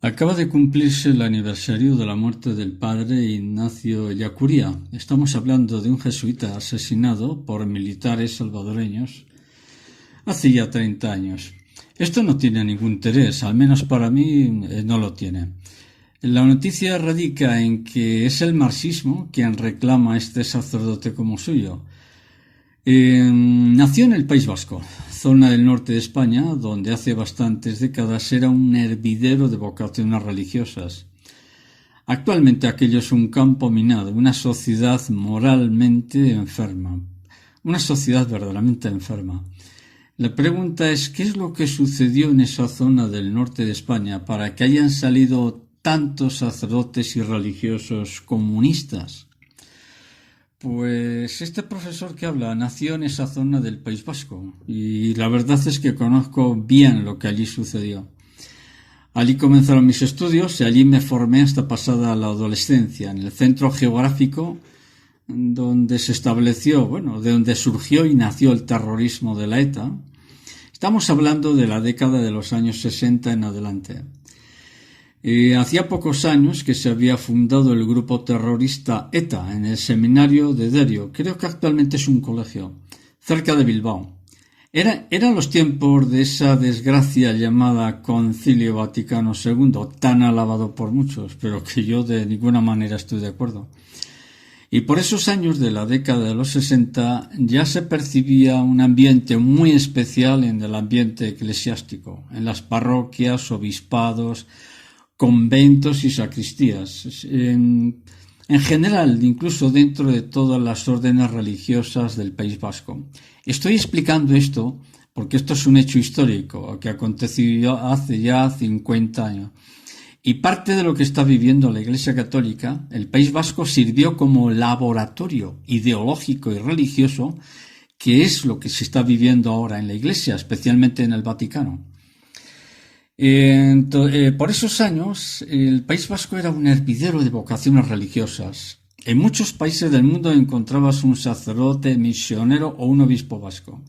Acaba de cumplirse el aniversario de la muerte del padre Ignacio Ellacuría. Estamos hablando de un jesuita asesinado por militares salvadoreños hace ya 30 años. Esto no tiene ningún interés, al menos para mí no lo tiene. La noticia radica en que es el marxismo quien reclama a este sacerdote como suyo. Nació en el País Vasco, zona del norte de España, donde hace bastantes décadas era un hervidero de vocaciones religiosas. Actualmente aquello es un campo minado, una sociedad moralmente enferma, una sociedad verdaderamente enferma. La pregunta es, ¿qué es lo que sucedió en esa zona del norte de España para que hayan salido tantos sacerdotes y religiosos comunistas? Pues este profesor que habla nació en esa zona del País Vasco y la verdad es que conozco bien lo que allí sucedió. Allí comenzaron mis estudios y allí me formé hasta pasada la adolescencia, en el centro geográfico donde se estableció, de donde surgió y nació el terrorismo de la ETA. Estamos hablando de la década de los años 60 en adelante. Hacía pocos años que se había fundado el grupo terrorista ETA en el seminario de Derio, creo que actualmente es un colegio, cerca de Bilbao. Eran los tiempos de esa desgracia llamada Concilio Vaticano II, tan alabado por muchos, pero que yo de ninguna manera estoy de acuerdo. Y por esos años de la década de los 60 ya se percibía un ambiente muy especial en el ambiente eclesiástico, en las parroquias, obispados, conventos y sacristías, en general, incluso dentro de todas las órdenes religiosas del País Vasco. Estoy explicando esto porque esto es un hecho histórico que aconteció hace ya 50 años. Y parte de lo que está viviendo la Iglesia Católica, el País Vasco sirvió como laboratorio ideológico y religioso, que es lo que se está viviendo ahora en la Iglesia, especialmente en el Vaticano. Por esos años, el País Vasco era un hervidero de vocaciones religiosas. En muchos países del mundo encontrabas un sacerdote, misionero o un obispo vasco.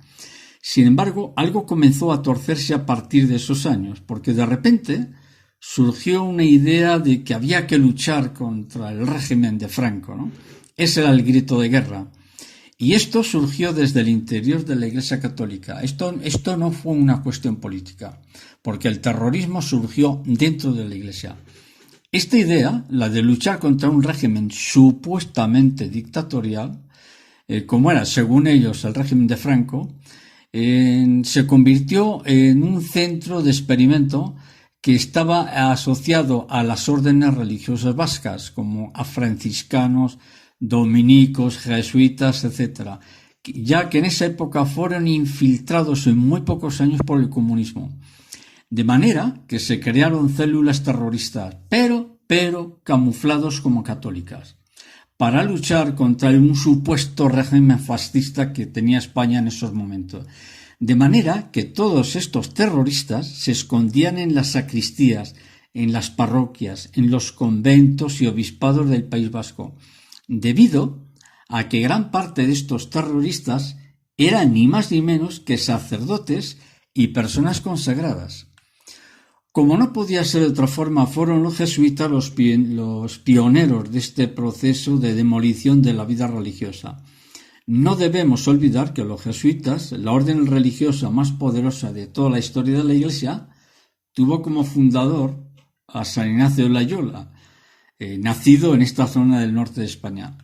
Sin embargo, algo comenzó a torcerse a partir de esos años, porque de repente surgió una idea de que había que luchar contra el régimen de Franco, ¿no? Ese era el grito de guerra. Y esto surgió desde el interior de la Iglesia Católica. Esto no fue una cuestión política, porque el terrorismo surgió dentro de la Iglesia. Esta idea, la de luchar contra un régimen supuestamente dictatorial, como era, según ellos, el régimen de Franco, se convirtió en un centro de experimento que estaba asociado a las órdenes religiosas vascas, como a franciscanos, dominicos, jesuitas, etc., ya que en esa época fueron infiltrados en muy pocos años por el comunismo. De manera que se crearon células terroristas, pero camuflados como católicas, para luchar contra un supuesto régimen fascista que tenía España en esos momentos. De manera que todos estos terroristas se escondían en las sacristías, en las parroquias, en los conventos y obispados del País Vasco, debido a que gran parte de estos terroristas eran ni más ni menos que sacerdotes y personas consagradas. Como no podía ser de otra forma, fueron los jesuitas los pioneros de este proceso de demolición de la vida religiosa. No debemos olvidar que los jesuitas, la orden religiosa más poderosa de toda la historia de la Iglesia, tuvo como fundador a San Ignacio de Loyola, nacido en esta zona del norte de España.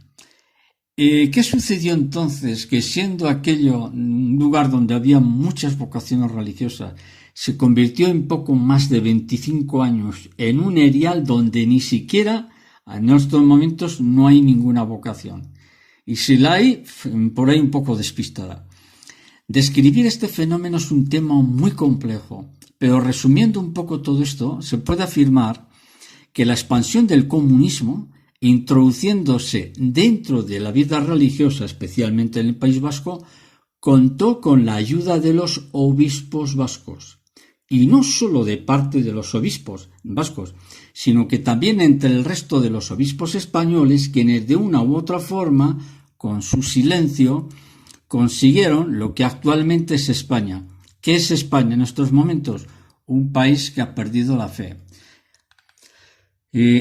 ¿Qué sucedió entonces? Que siendo aquello un lugar donde había muchas vocaciones religiosas, se convirtió en poco más de 25 años en un erial donde ni siquiera en estos momentos no hay ninguna vocación. Y si la hay, por ahí un poco despistada. Describir este fenómeno es un tema muy complejo, pero resumiendo un poco todo esto, se puede afirmar que la expansión del comunismo, introduciéndose dentro de la vida religiosa, especialmente en el País Vasco, contó con la ayuda de los obispos vascos. Y no solo de parte de los obispos vascos, sino que también entre el resto de los obispos españoles, quienes de una u otra forma, con su silencio, consiguieron lo que actualmente es España. ¿Qué es España en estos momentos? Un país que ha perdido la fe.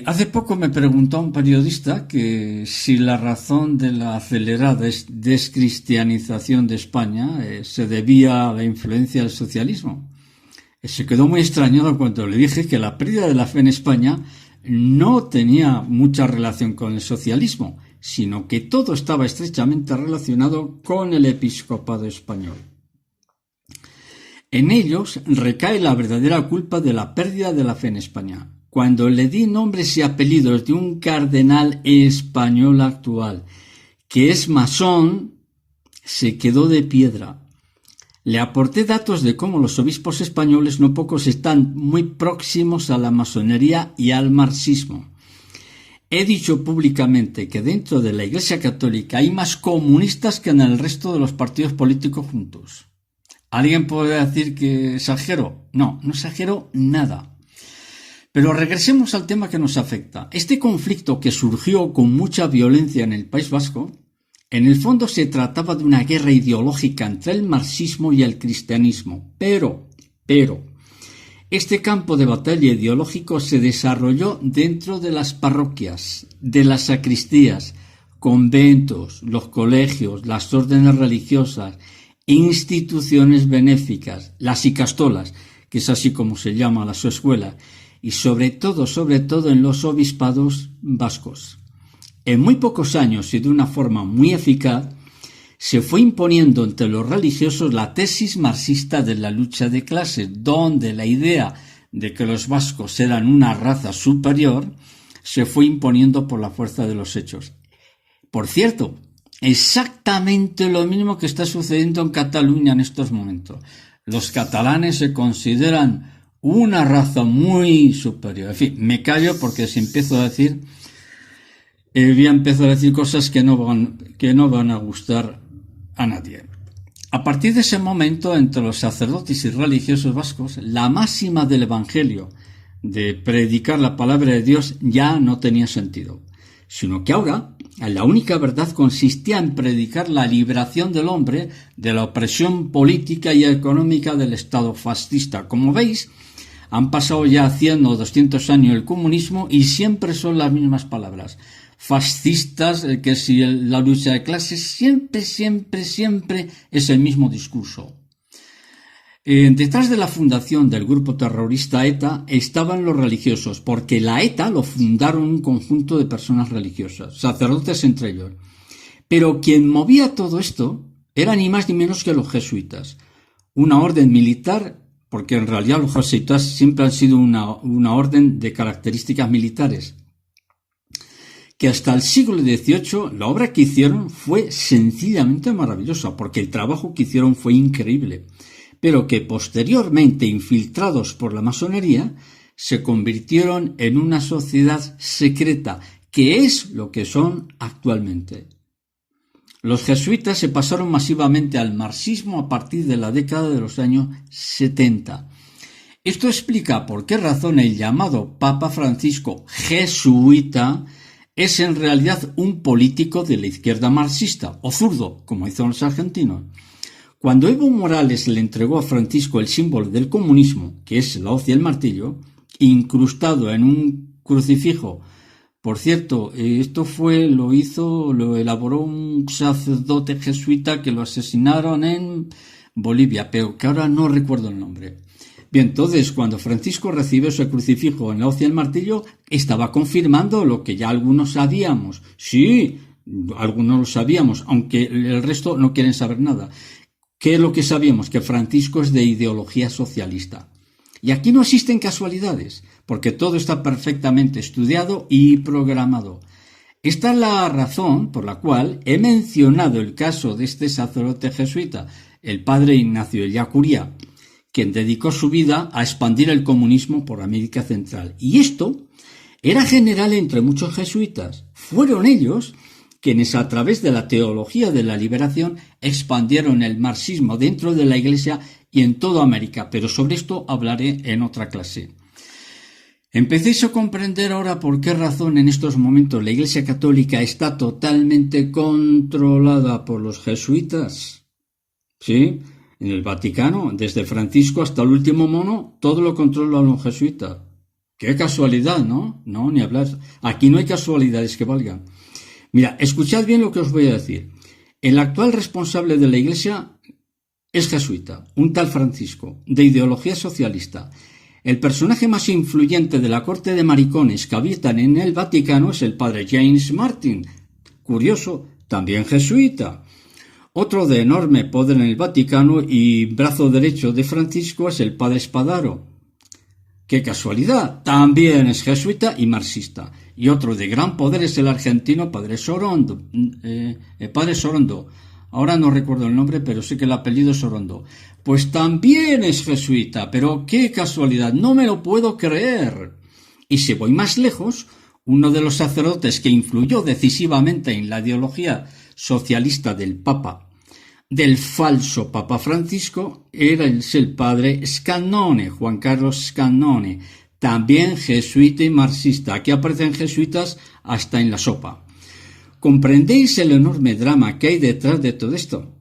Hace poco me preguntó un periodista que si la razón de la acelerada descristianización de España se debía a la influencia del socialismo. Se quedó muy extrañado cuando le dije que la pérdida de la fe en España no tenía mucha relación con el socialismo, sino que todo estaba estrechamente relacionado con el episcopado español. En ellos recae la verdadera culpa de la pérdida de la fe en España. Cuando le di nombres y apellidos de un cardenal español actual, que es masón, se quedó de piedra. Le aporté datos de cómo los obispos españoles no pocos están muy próximos a la masonería y al marxismo. He dicho públicamente que dentro de la Iglesia Católica hay más comunistas que en el resto de los partidos políticos juntos. ¿Alguien puede decir que exagero? No, no exagero nada. Pero regresemos al tema que nos afecta. Este conflicto que surgió con mucha violencia en el País Vasco, en el fondo se trataba de una guerra ideológica entre el marxismo y el cristianismo. Pero, este campo de batalla ideológico se desarrolló dentro de las parroquias, de las sacristías, conventos, los colegios, las órdenes religiosas, instituciones benéficas, las icastolas, que es así como se llama la su escuela, y sobre todo en los obispados vascos. En muy pocos años y de una forma muy eficaz, se fue imponiendo entre los religiosos la tesis marxista de la lucha de clases, donde la idea de que los vascos eran una raza superior se fue imponiendo por la fuerza de los hechos. Por cierto, exactamente lo mismo que está sucediendo en Cataluña en estos momentos. Los catalanes se consideran una raza muy superior. En fin, me callo porque si empiezo a decir, voy a empezar a decir cosas que no van a gustar a nadie. A partir de ese momento, entre los sacerdotes y religiosos vascos, la máxima del Evangelio de predicar la palabra de Dios ya no tenía sentido, sino que ahora la única verdad consistía en predicar la liberación del hombre de la opresión política y económica del Estado fascista. Como veis, han pasado ya 100 o 200 años el comunismo y siempre son las mismas palabras. Fascistas, que si la lucha de clases, siempre es el mismo discurso. Detrás de la fundación del grupo terrorista ETA estaban los religiosos, porque la ETA lo fundaron un conjunto de personas religiosas, sacerdotes entre ellos. Pero quien movía todo esto era ni más ni menos que los jesuitas, una orden militar, porque en realidad los jesuitas siempre han sido una orden de características militares, que hasta el siglo XVIII la obra que hicieron fue sencillamente maravillosa, porque el trabajo que hicieron fue increíble, pero que posteriormente, infiltrados por la masonería, se convirtieron en una sociedad secreta, que es lo que son actualmente. Los jesuitas se pasaron masivamente al marxismo a partir de la década de los años 70. Esto explica por qué razón el llamado Papa Francisco jesuita es en realidad un político de la izquierda marxista, o zurdo, como dicen los argentinos. Cuando Evo Morales le entregó a Francisco el símbolo del comunismo, que es la hoz y el martillo, incrustado en un crucifijo. Por cierto, esto lo elaboró un sacerdote jesuita que lo asesinaron en Bolivia, pero que ahora no recuerdo el nombre. Bien, entonces, cuando Francisco recibió ese crucifijo en la hoz y el martillo, estaba confirmando lo que ya algunos sabíamos. Sí, algunos lo sabíamos, aunque el resto no quieren saber nada. ¿Qué es lo que sabíamos? Que Francisco es de ideología socialista. Y aquí no existen casualidades, porque todo está perfectamente estudiado y programado. Esta es la razón por la cual he mencionado el caso de este sacerdote jesuita, el padre Ignacio Ellacuría, quien dedicó su vida a expandir el comunismo por América Central. Y esto era general entre muchos jesuitas. Fueron ellos quienes a través de la teología de la liberación expandieron el marxismo dentro de la Iglesia y en toda América, pero sobre esto hablaré en otra clase. Empecéis a comprender ahora por qué razón en estos momentos la Iglesia Católica está totalmente controlada por los jesuitas. ¿Sí? En el Vaticano, desde Francisco hasta el último mono, todo lo controlan los jesuitas. Qué casualidad, ¿no? No, ni hablar. Aquí no hay casualidades que valgan. Mira, escuchad bien lo que os voy a decir. El actual responsable de la Iglesia es jesuita, un tal Francisco, de ideología socialista. El personaje más influyente de la corte de maricones que habitan en el Vaticano es el padre James Martin. Curioso, también jesuita. Otro de enorme poder en el Vaticano y brazo derecho de Francisco es el padre Spadaro. ¡Qué casualidad! También es jesuita y marxista. Y otro de gran poder es el argentino padre Sorondo. Padre Sorondo. Ahora no recuerdo el nombre, pero sé que el apellido es Sorondo. Pues también es jesuita, pero qué casualidad, no me lo puedo creer. Y si voy más lejos, uno de los sacerdotes que influyó decisivamente en la ideología socialista del Papa, del falso Papa Francisco, era el padre Scannone, Juan Carlos Scannone, también jesuita y marxista. Aquí aparecen jesuitas hasta en la sopa. ¿Comprendéis el enorme drama que hay detrás de todo esto?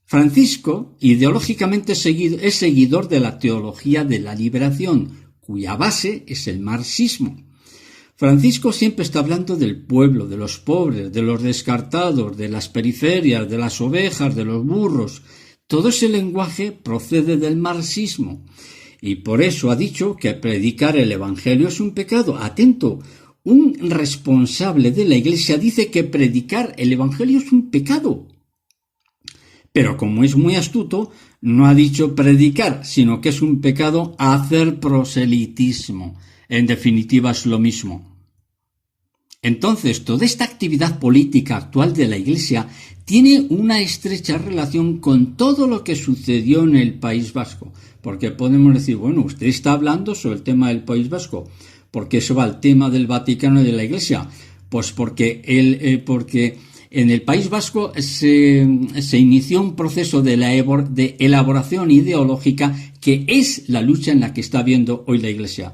Francisco, ideológicamente es seguidor de la teología de la liberación, cuya base es el marxismo. Francisco siempre está hablando del pueblo, de los pobres, de los descartados, de las periferias, de las ovejas, de los burros. Todo ese lenguaje procede del marxismo. Y por eso ha dicho que predicar el Evangelio es un pecado. Atento, un responsable de la Iglesia dice que predicar el Evangelio es un pecado. Pero como es muy astuto, no ha dicho predicar, sino que es un pecado hacer proselitismo. En definitiva es lo mismo. Entonces, toda esta actividad política actual de la Iglesia tiene una estrecha relación con todo lo que sucedió en el País Vasco. Porque podemos decir, bueno, usted está hablando sobre el tema del País Vasco. ¿Por qué eso va al tema del Vaticano y de la Iglesia? Pues porque en el País Vasco se inició un proceso de elaboración ideológica que es la lucha en la que está viendo hoy la Iglesia.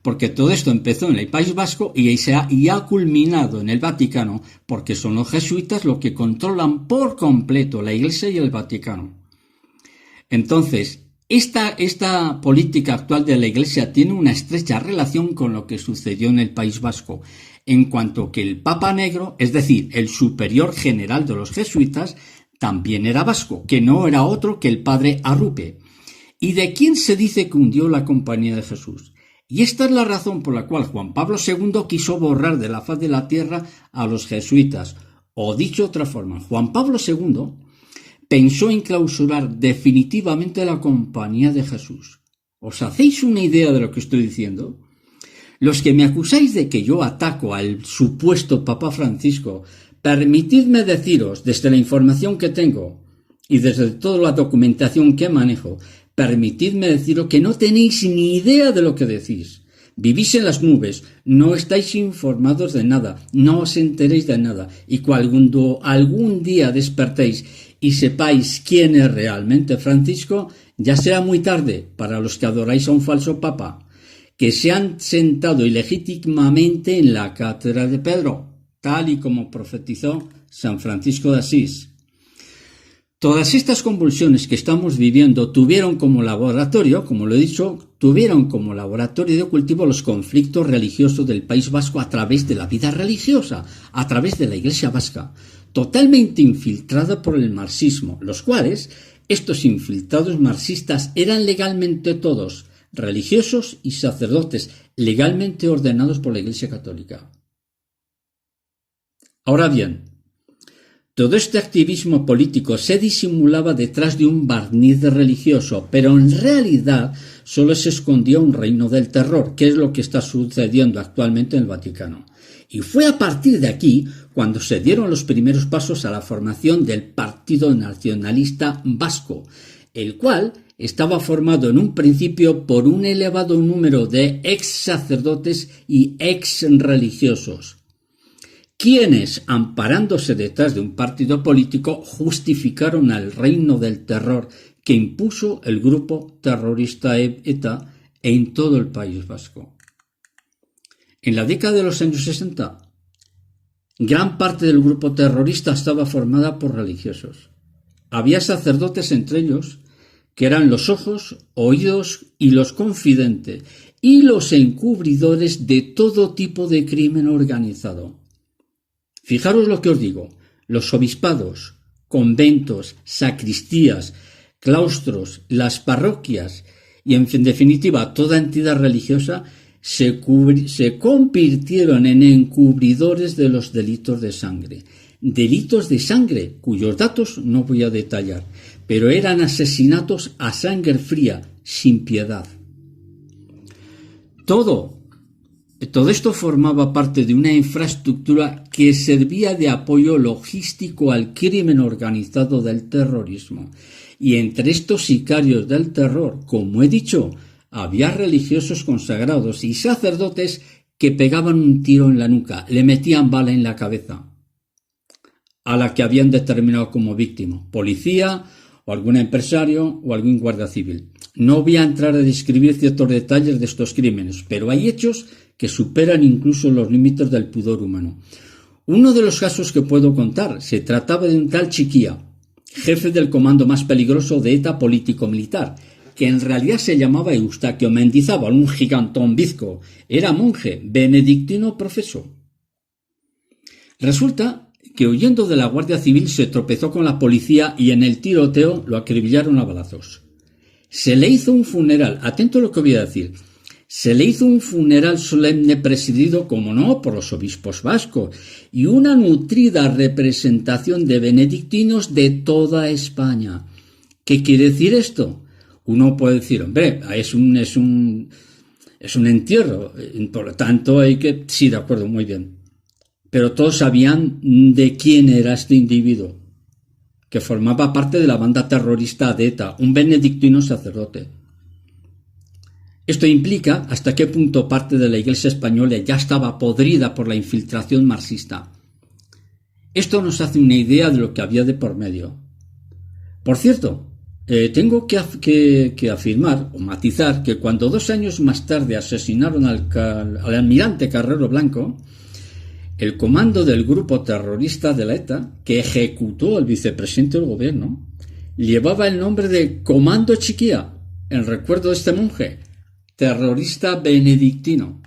Porque todo esto empezó en el País Vasco y ha culminado en el Vaticano, porque son los jesuitas los que controlan por completo la Iglesia y el Vaticano. Entonces, esta política actual de la Iglesia tiene una estrecha relación con lo que sucedió en el País Vasco, en cuanto que el Papa Negro, es decir, el superior general de los jesuitas, también era vasco, que no era otro que el padre Arrupe. ¿Y de quién se dice que hundió la Compañía de Jesús? Y esta es la razón por la cual Juan Pablo II quiso borrar de la faz de la tierra a los jesuitas. O dicho de otra forma, Juan Pablo II pensó en clausurar definitivamente la Compañía de Jesús. ¿Os hacéis una idea de lo que estoy diciendo? Los que me acusáis de que yo ataco al supuesto Papa Francisco, permitidme deciros, desde la información que tengo y desde toda la documentación que manejo, permitidme deciros que no tenéis ni idea de lo que decís. Vivís en las nubes, no estáis informados de nada, no os enteréis de nada, y cuando algún día despertéis y sepáis quién es realmente Francisco, ya será muy tarde para los que adoráis a un falso papa, que se han sentado ilegítimamente en la cátedra de Pedro, tal y como profetizó San Francisco de Asís. Todas estas convulsiones que estamos viviendo tuvieron como laboratorio, como lo he dicho, tuvieron como laboratorio de cultivo los conflictos religiosos del País Vasco a través de la vida religiosa, a través de la Iglesia vasca, totalmente infiltrada por el marxismo, los cuales, estos infiltrados marxistas eran legalmente todos religiosos y sacerdotes, legalmente ordenados por la Iglesia Católica. Ahora bien, todo este activismo político se disimulaba detrás de un barniz religioso, pero en realidad solo se escondía un reino del terror, que es lo que está sucediendo actualmente en el Vaticano. Y fue a partir de aquí cuando se dieron los primeros pasos a la formación del Partido Nacionalista Vasco, el cual estaba formado en un principio por un elevado número de ex sacerdotes y ex religiosos, quienes, amparándose detrás de un partido político, justificaron al reino del terror que impuso el grupo terrorista ETA en todo el País Vasco. En la década de los años 60, gran parte del grupo terrorista estaba formada por religiosos. Había sacerdotes entre ellos que eran los ojos, oídos y los confidentes, y los encubridores de todo tipo de crimen organizado. Fijaros lo que os digo, los obispados, conventos, sacristías, claustros, las parroquias y en definitiva toda entidad religiosa se convirtieron en encubridores de los delitos de sangre. Delitos de sangre cuyos datos no voy a detallar, pero eran asesinatos a sangre fría, sin piedad. Todo esto formaba parte de una infraestructura que servía de apoyo logístico al crimen organizado del terrorismo. Y entre estos sicarios del terror, como he dicho, había religiosos consagrados y sacerdotes que pegaban un tiro en la nuca, le metían bala en la cabeza a la que habían determinado como víctima, policía o algún empresario o algún guardia civil. No voy a entrar a describir ciertos detalles de estos crímenes, pero hay hechos que superan incluso los límites del pudor humano. Uno de los casos que puedo contar se trataba de un tal Chiquía, jefe del comando más peligroso de ETA político-militar, que en realidad se llamaba Eustaquio Mendizábal, un gigantón bizco. Era monje, benedictino profeso. Resulta que huyendo de la Guardia Civil se tropezó con la policía y en el tiroteo lo acribillaron a balazos. Se le hizo un funeral, atento a lo que voy a decir, se le hizo un funeral solemne presidido, como no, por los obispos vascos y una nutrida representación de benedictinos de toda España. ¿Qué quiere decir esto? Uno puede decir, hombre, es un entierro, por lo tanto hay que... Sí, de acuerdo, muy bien. Pero todos sabían de quién era este individuo, que formaba parte de la banda terrorista de ETA, un benedictino sacerdote. Esto implica hasta qué punto parte de la Iglesia española ya estaba podrida por la infiltración marxista. Esto nos hace una idea de lo que había de por medio. Por cierto, tengo que afirmar o matizar que cuando 2 años más tarde asesinaron al almirante Carrero Blanco, el comando del grupo terrorista de la ETA, que ejecutó al vicepresidente del gobierno, llevaba el nombre de Comando Chiquía, en recuerdo de este monje, terrorista benedictino.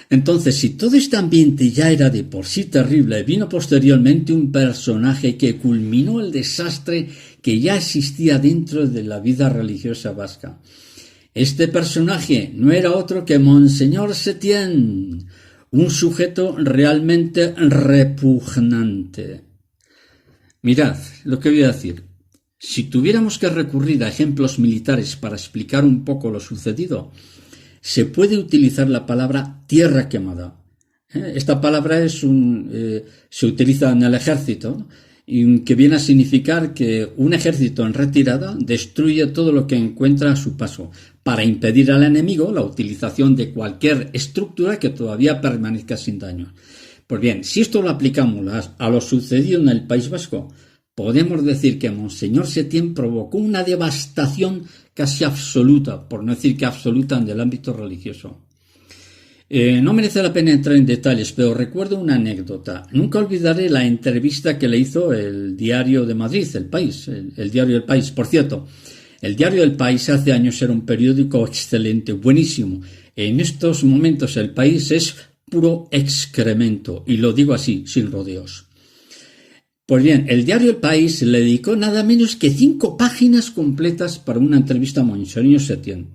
Entonces, si todo este ambiente ya era de por sí terrible, vino posteriormente un personaje que culminó el desastre que ya existía dentro de la vida religiosa vasca. Este personaje no era otro que Monseñor Setién, un sujeto realmente repugnante. Mirad lo que voy a decir. Si tuviéramos que recurrir a ejemplos militares para explicar un poco lo sucedido, se puede utilizar la palabra tierra quemada. Esta palabra se utiliza en el ejército, y que viene a significar que un ejército en retirada destruye todo lo que encuentra a su paso, para impedir al enemigo la utilización de cualquier estructura que todavía permanezca sin daño. Pues bien, si esto lo aplicamos a lo sucedido en el País Vasco, podemos decir que Monseñor Setién provocó una devastación casi absoluta, por no decir que absoluta, en el ámbito religioso. No merece la pena entrar en detalles, pero recuerdo una anécdota. Nunca olvidaré la entrevista que le hizo el Diario de Madrid, El País, el Diario del País. Por cierto, el Diario del País hace años era un periódico excelente, buenísimo. En estos momentos El País es puro excremento, y lo digo así, sin rodeos. Pues bien, el Diario El País le dedicó nada menos que 5 páginas completas para una entrevista a Monseñor Setién.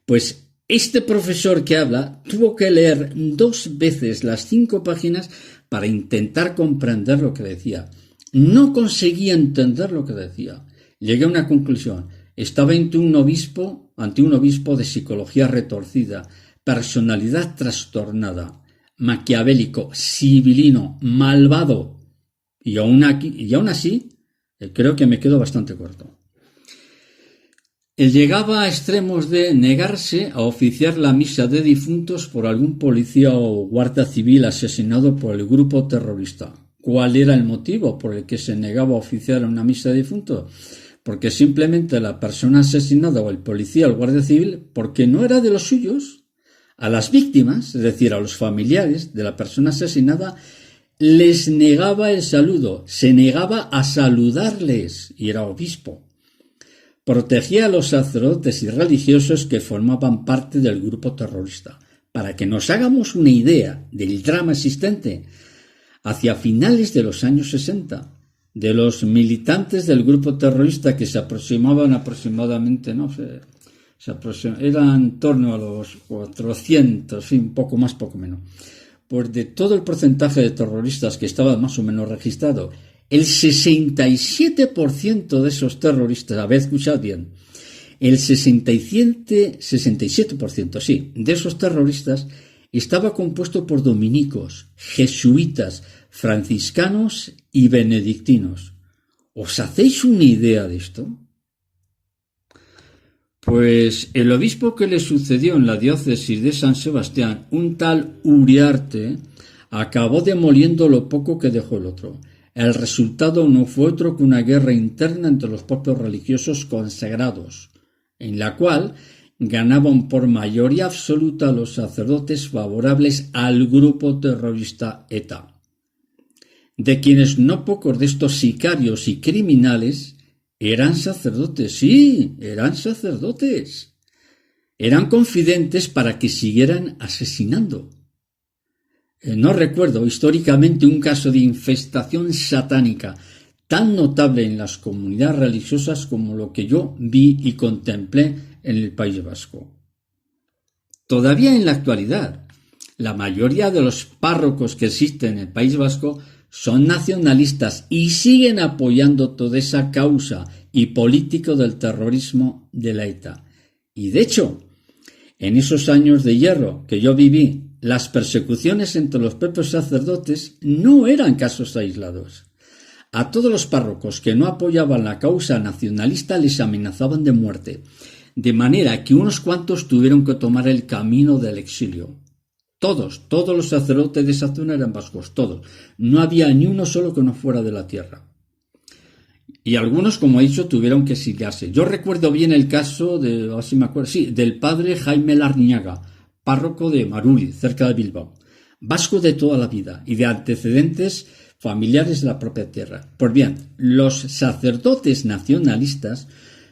Pues este profesor que habla tuvo que leer 2 veces las 5 páginas para intentar comprender lo que decía. No conseguía entender lo que decía. Llegué a una conclusión. Estaba ante un obispo de psicología retorcida, personalidad trastornada, maquiavélico, sibilino, malvado. Y aún así, creo que me quedo bastante corto. Él llegaba a extremos de negarse a oficiar la misa de difuntos por algún policía o guardia civil asesinado por el grupo terrorista. ¿Cuál era el motivo por el que se negaba a oficiar una misa de difuntos? Porque simplemente la persona asesinada o el policía o el guardia civil, porque no era de los suyos, a las víctimas, es decir, a los familiares de la persona asesinada, les negaba el saludo, se negaba a saludarles, y era obispo. protegía a los sacerdotes y religiosos que formaban parte del grupo terrorista. Para que nos hagamos una idea del drama existente, hacia finales de los años 60, de los militantes del grupo terrorista que se aproximaban aproximadamente, no sé, eran en torno a los 400, un poco más, poco menos. Pues de todo el porcentaje de terroristas que estaba más o menos registrado, el 67% de esos terroristas, habéis escuchado bien, el 67%, sí, de esos terroristas estaba compuesto por dominicos, jesuitas, franciscanos y benedictinos. ¿Os hacéis una idea de esto? Pues el obispo que le sucedió en la diócesis de San Sebastián, un tal Uriarte, acabó demoliendo lo poco que dejó el otro. El resultado no fue otro que una guerra interna entre los propios religiosos consagrados, en la cual ganaban por mayoría absoluta los sacerdotes favorables al grupo terrorista ETA, de quienes no pocos de estos sicarios y criminales eran sacerdotes. Sí, eran sacerdotes. Eran confidentes para que siguieran asesinando. No recuerdo históricamente un caso de infestación satánica tan notable en las comunidades religiosas como lo que yo vi y contemplé en el País Vasco. Todavía en la actualidad, la mayoría de los párrocos que existen en el País Vasco son nacionalistas y siguen apoyando toda esa causa y político del terrorismo de la ETA. Y de hecho, en esos años de hierro que yo viví, las persecuciones entre los propios sacerdotes no eran casos aislados. A todos los párrocos que no apoyaban la causa nacionalista les amenazaban de muerte, de manera que unos cuantos tuvieron que tomar el camino del exilio. Todos los sacerdotes de esa zona eran vascos, todos. No había ni uno solo que no fuera de la tierra. Y algunos, como he dicho, tuvieron que exiliarse. Yo recuerdo bien el caso del padre Jaime Larniaga, párroco de Maruli, cerca de Bilbao, vasco de toda la vida y de antecedentes familiares de la propia tierra. Pues bien, los sacerdotes nacionalistas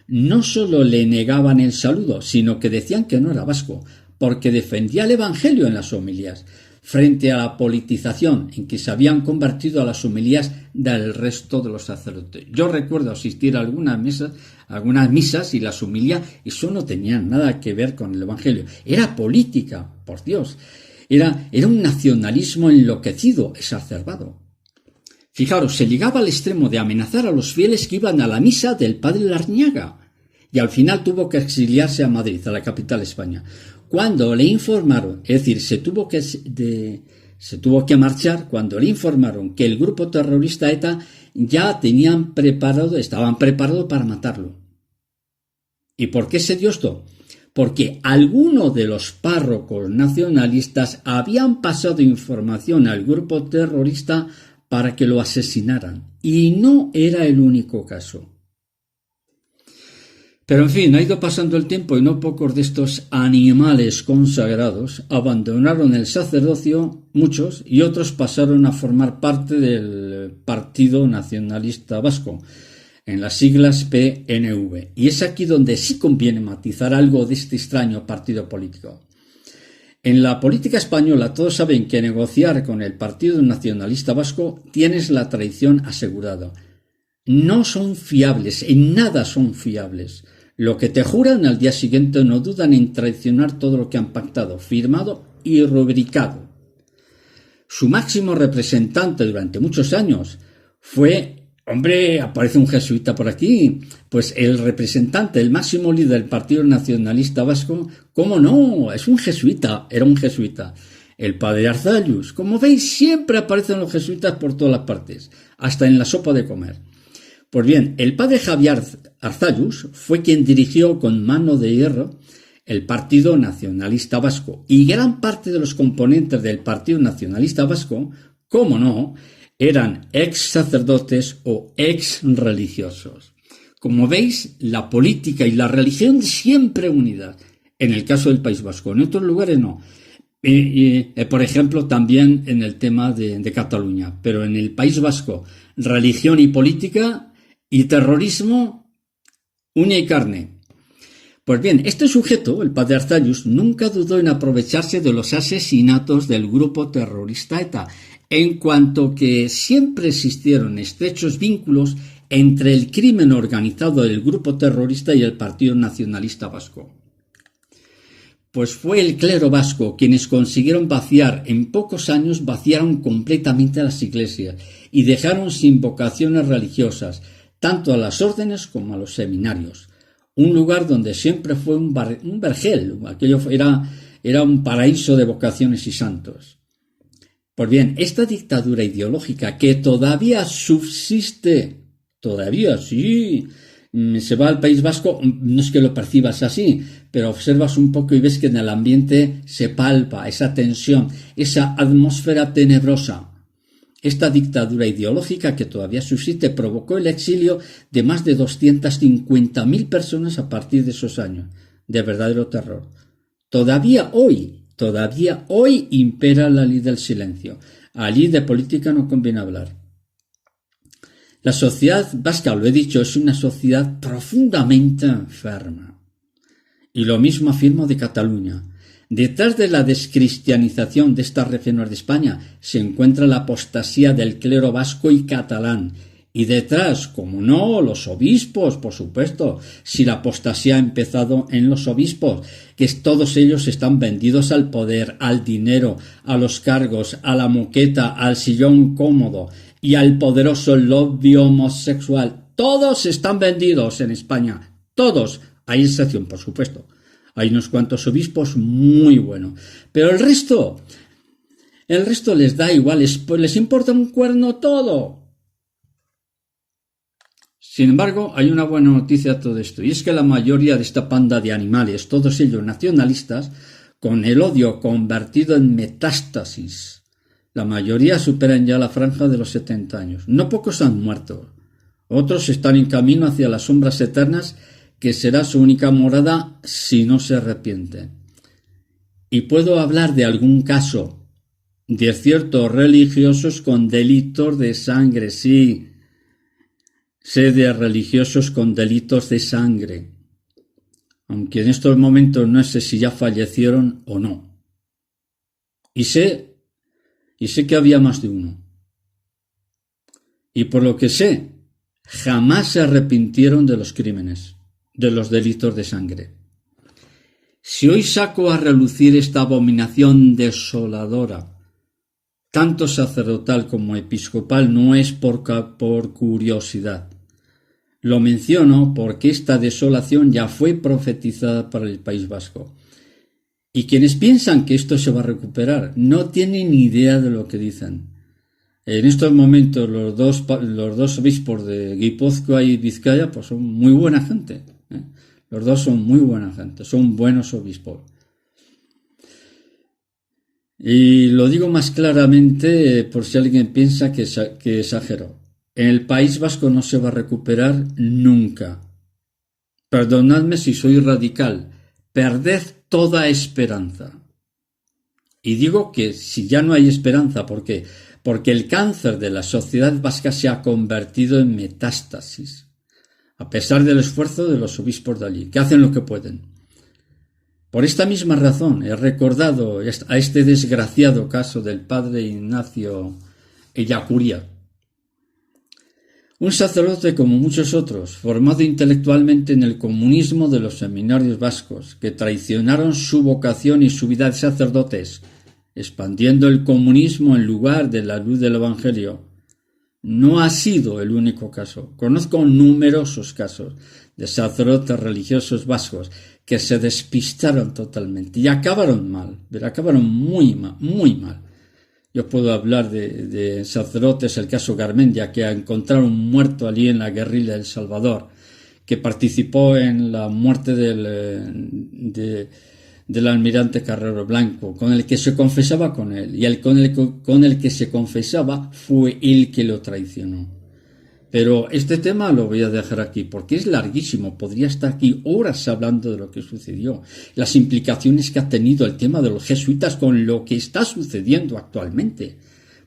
no solo le negaban el saludo, sino que decían que no era vasco, porque defendía el Evangelio en las homilías, frente a la politización en que se habían convertido a las homilías del resto de los sacerdotes. Yo recuerdo asistir a algunas misas y las homilías, eso no tenía nada que ver con el Evangelio. Era política, por Dios. Era un nacionalismo enloquecido, exacerbado. Fijaros, se llegaba al extremo de amenazar a los fieles que iban a la misa del padre Larniaga, y al final tuvo que exiliarse a Madrid, a la capital de España. Cuando le informaron, es decir, se tuvo que marchar cuando le informaron que el grupo terrorista ETA ya estaban preparados para matarlo. ¿Y por qué se dio esto? Porque algunos de los párrocos nacionalistas habían pasado información al grupo terrorista para que lo asesinaran. Y no era el único caso. Pero en fin, ha ido pasando el tiempo y no pocos de estos animales consagrados abandonaron el sacerdocio, muchos, y otros pasaron a formar parte del Partido Nacionalista Vasco, en las siglas PNV. Y es aquí donde sí conviene matizar algo de este extraño partido político. En la política española todos saben que negociar con el Partido Nacionalista Vasco tienes la traición asegurada. No son fiables, en nada son fiables. Lo que te juran al día siguiente no dudan en traicionar todo lo que han pactado, firmado y rubricado. Su máximo representante durante muchos años fue, aparece un jesuita por aquí, pues el representante, el máximo líder del Partido Nacionalista Vasco, ¿cómo no? Es un jesuita, era un jesuita. El padre Arzallus, como veis, siempre aparecen los jesuitas por todas las partes, hasta en la sopa de comer. Pues bien, el padre Javier Arzallus fue quien dirigió con mano de hierro el Partido Nacionalista Vasco, y gran parte de los componentes del Partido Nacionalista Vasco, cómo no, eran ex sacerdotes o ex religiosos. Como veis, la política y la religión siempre unidas. En el caso del País Vasco, en otros lugares no. Por ejemplo, también en el tema de Cataluña. Pero en el País Vasco, religión y política y terrorismo uña y carne. Pues bien, este sujeto, el padre Arzallus, nunca dudó en aprovecharse de los asesinatos del grupo terrorista ETA, en cuanto que siempre existieron estrechos vínculos entre el crimen organizado del grupo terrorista y el Partido Nacionalista Vasco. Pues fue el clero vasco quienes consiguieron vaciar, en pocos años vaciaron completamente las iglesias y dejaron sin vocaciones religiosas, tanto a las órdenes como a los seminarios. Un lugar donde siempre fue un vergel, aquello era un paraíso de vocaciones y santos. Pues bien, esta dictadura ideológica que todavía subsiste, todavía sí, se va al País Vasco, no es que lo percibas así, pero observas un poco y ves que en el ambiente se palpa esa tensión, esa atmósfera tenebrosa. Esta dictadura ideológica que todavía subsiste provocó el exilio de más de 250.000 personas a partir de esos años, de verdadero terror. Todavía hoy impera la ley del silencio. Allí de política no conviene hablar. La sociedad vasca, lo he dicho, es una sociedad profundamente enferma. Y lo mismo afirmo de Cataluña. Detrás de la descristianización de estas regiones de España se encuentra la apostasía del clero vasco y catalán. Y detrás, como no, los obispos, por supuesto. Si la apostasía ha empezado en los obispos, que todos ellos están vendidos al poder, al dinero, a los cargos, a la moqueta, al sillón cómodo y al poderoso lobby homosexual. Todos están vendidos en España. Todos. Hay excepción, por supuesto. Hay unos cuantos obispos muy buenos. Pero el resto les da igual, les importa un cuerno todo. Sin embargo, hay una buena noticia a todo esto, y es que la mayoría de esta panda de animales, todos ellos nacionalistas, con el odio convertido en metástasis, la mayoría superan ya la franja de los 70 años. No pocos han muerto. Otros están en camino hacia las sombras eternas, que será su única morada si no se arrepiente. Y puedo hablar de algún caso de ciertos religiosos con delitos de sangre, sí, sé de religiosos con delitos de sangre, aunque en estos momentos no sé si ya fallecieron o no. Y sé que había más de uno. Y por lo que sé, jamás se arrepintieron de los crímenes, de los delitos de sangre. Si hoy saco a relucir esta abominación desoladora, tanto sacerdotal como episcopal, no es por curiosidad. Lo menciono porque esta desolación ya fue profetizada para el País Vasco. Y quienes piensan que esto se va a recuperar no tienen ni idea de lo que dicen. En estos momentos los dos obispos de Guipúzcoa y Vizcaya pues son muy buena gente. Los dos son muy buena gente, son buenos obispos. Y lo digo más claramente por si alguien piensa que exagero. En el País Vasco no se va a recuperar nunca. Perdonadme si soy radical. Perded toda esperanza. Y digo que si ya no hay esperanza, ¿por qué? Porque el cáncer de la sociedad vasca se ha convertido en metástasis. A pesar del esfuerzo de los obispos de allí, que hacen lo que pueden. Por esta misma razón he recordado a este desgraciado caso del padre Ignacio Ellacuría, un sacerdote como muchos otros, formado intelectualmente en el comunismo de los seminarios vascos, que traicionaron su vocación y su vida de sacerdotes, expandiendo el comunismo en lugar de la luz del Evangelio. No ha sido el único caso. Conozco numerosos casos de sacerdotes religiosos vascos que se despistaron totalmente y acabaron mal, pero acabaron muy mal, muy mal. Yo puedo hablar de sacerdotes, el caso Garmendia, que encontraron muerto allí en la guerrilla de El Salvador, que participó en la muerte del almirante Carrero Blanco, con el que se confesaba con él, y con el que se confesaba fue el que lo traicionó. Pero este tema lo voy a dejar aquí, porque es larguísimo, podría estar aquí horas hablando de lo que sucedió, las implicaciones que ha tenido el tema de los jesuitas con lo que está sucediendo actualmente,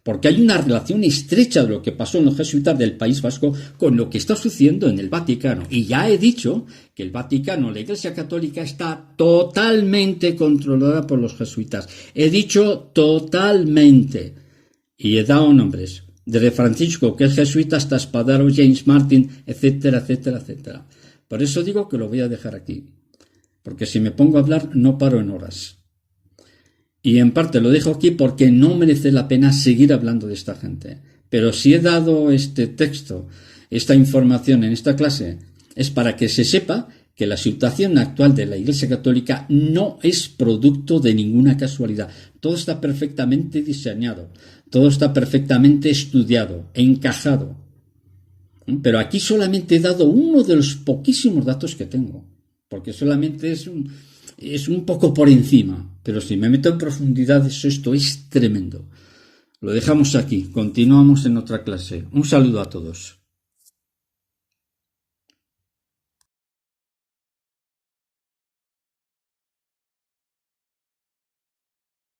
porque hay una relación estrecha de lo que pasó en los jesuitas del País Vasco con lo que está sucediendo en el Vaticano. Y ya he dicho que el Vaticano, la Iglesia Católica, está totalmente controlada por los jesuitas. He dicho totalmente. Y he dado nombres, desde Francisco, que es jesuita, hasta Spadaro, James Martin, etcétera, etcétera, etcétera. Por eso digo que lo voy a dejar aquí, porque si me pongo a hablar no paro en horas. Y en parte lo dejo aquí porque no merece la pena seguir hablando de esta gente. Pero si he dado este texto, esta información en esta clase, es para que se sepa que la situación actual de la Iglesia Católica no es producto de ninguna casualidad. Todo está perfectamente diseñado, todo está perfectamente estudiado, encajado. Pero aquí solamente he dado uno de los poquísimos datos que tengo, porque solamente es un poco por encima. Pero si me meto en profundidad, esto es tremendo. Lo dejamos aquí, continuamos en otra clase. Un saludo a todos.